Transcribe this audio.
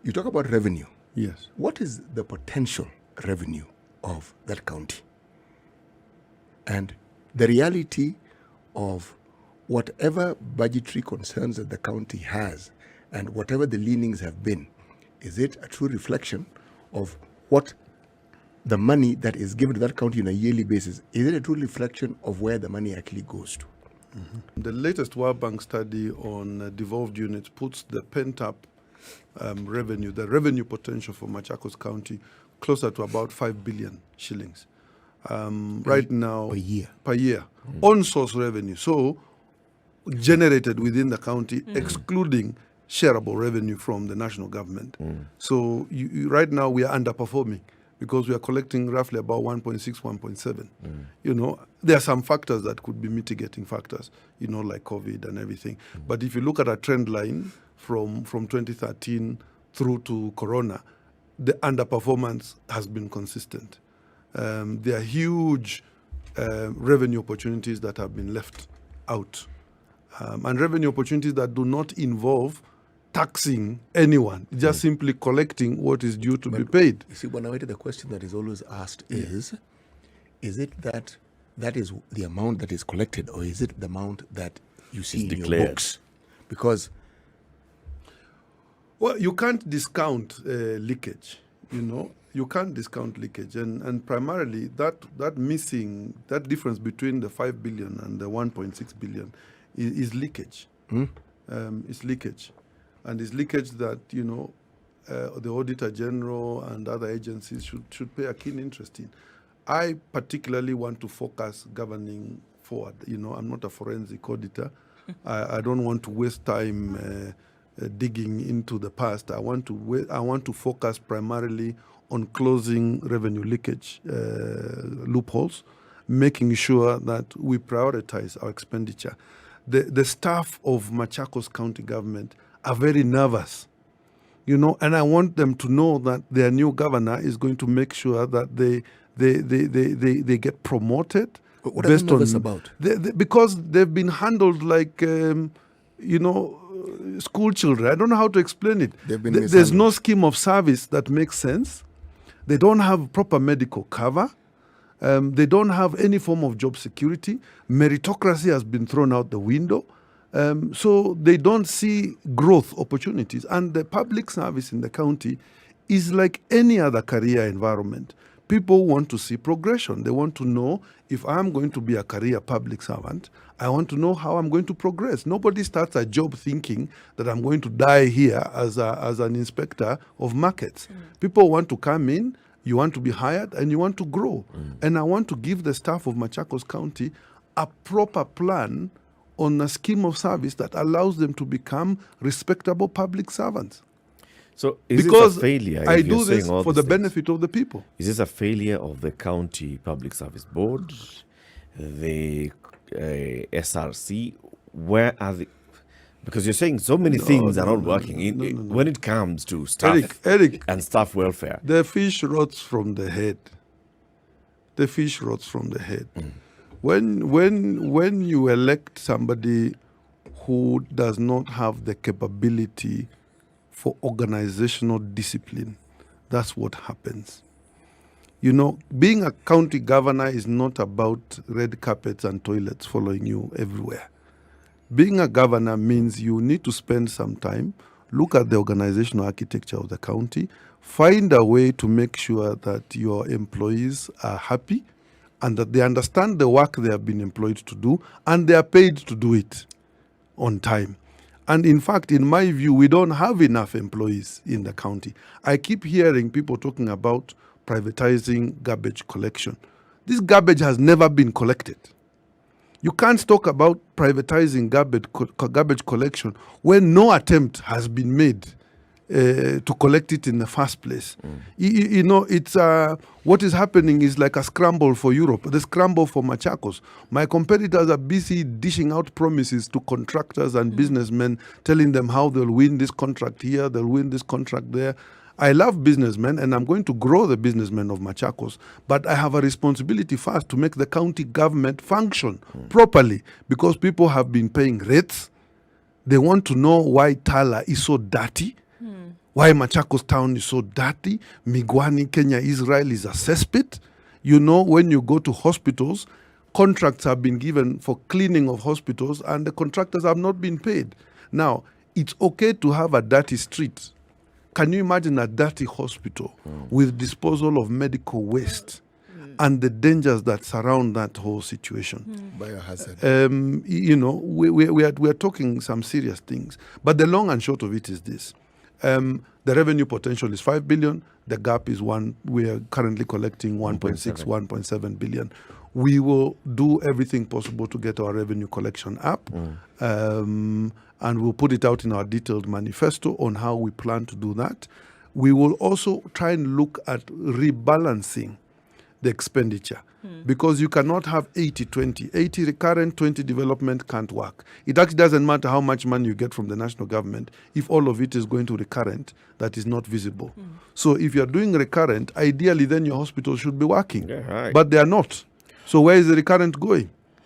You talk about revenue. Yes. What is the potential revenue of that county? And the reality of whatever budgetary concerns that the county has and whatever the leanings have been, is it a true reflection of what the money that is given to that county on a yearly basis? Is it a true reflection of where the money actually goes to? Mm-hmm. The latest World Bank study on devolved units puts the pent-up revenue, the revenue potential for Machakos County, closer to about 5 billion shillings. Right now, per year, on-source revenue, so generated within the county, excluding shareable revenue from the national government. So right now we are underperforming because we are collecting roughly about 1.6, 1.7. You know, there are some factors that could be mitigating factors, you know, like COVID and everything. But if you look at a trend line from 2013 through to Corona, the underperformance has been consistent. There are huge revenue opportunities that have been left out. And revenue opportunities that do not involve taxing anyone, just simply collecting what is due to be paid. You see, when I wait, the question that is always asked is it that is the amount that is collected, or is it the amount that you see in your books? Because, well, you can't discount leakage, you know. You can't discount leakage, and primarily that difference between the 5 billion and the 1.6 billion is leakage. It's leakage. And it's leakage that, you know, the Auditor General and other agencies should pay a keen interest in. I particularly want to focus governing forward. You know, I'm not a forensic auditor. I don't want to waste time digging into the past. I want to focus primarily on closing revenue leakage loopholes, making sure that we prioritize our expenditure. The staff of Machakos County government are very nervous, you know, and I want them to know that their new governor is going to make sure that they get promoted. What are they nervous about? Because they've been handled like, you know, school children. I don't know how to explain it. There's no scheme of service that makes sense. They don't have proper medical cover. They don't have any form of job security. Meritocracy has been thrown out the window. So they don't see growth opportunities. And the public service in the county is like any other career environment. People want to see progression. They want to know, if I'm going to be a career public servant, I want to know how I'm going to progress. Nobody starts a job thinking that I'm going to die here as an inspector of markets. People want to come in, you want to be hired, and you want to grow. And I want to give the staff of Machakos County a proper plan on a scheme of service that allows them to become respectable public servants. So is because this a failure? I do this for the benefit of the people. Is this a failure of the county public service board, the SRC? Where are the? Because you're saying so many things are not working. When it comes to staff Eric, and staff welfare, the fish rots from the head. The fish rots from the head. When you elect somebody who does not have the capability for organizational discipline, that's what happens. You know, being a county governor is not about red carpets and toilets following you everywhere. Being a governor means you need to spend some time, look at the organizational architecture of the county, find a way to make sure that your employees are happy and that they understand the work they have been employed to do and they are paid to do it on time. And in fact, in my view, we don't have enough employees in the county. I keep hearing people talking about privatizing garbage collection. This garbage has never been collected. You can't talk about privatizing garbage collection when no attempt has been made to collect it in the first place. You know, it's what is happening is like a scramble for Europe, the scramble for Machakos. My competitors are busy dishing out promises to contractors and businessmen, telling them how they'll win this contract here, they'll win this contract there. I love businessmen and I'm going to grow the businessmen of Machakos, but I have a responsibility first to make the county government function properly, because people have been paying rates. They want to know why Tala is so dirty. Why Machakos town is so dirty. Migwani, Kenya, Israel is a cesspit. You know, when you go to hospitals, contracts have been given for cleaning of hospitals and the contractors have not been paid. Now, it's okay to have a dirty street. Can you imagine a dirty hospital with disposal of medical waste and the dangers that surround that whole situation? Biohazard. You know, we are talking some serious things. But the long and short of it is this. The revenue potential is 5 billion. The gap is we are currently collecting 1.6, 1.7 billion. We will do everything possible to get our revenue collection up. And we'll put it out in our detailed manifesto on how we plan to do that. We will also try and look at rebalancing the expenditure because you cannot have 80-20. 80 recurrent, 20 development can't work. It actually doesn't matter how much money you get from the national government if all of it is going to recurrent that is not visible. So if you're doing recurrent, ideally then your hospital should be working. Yeah, right. But they are not. So where is the recurrent going?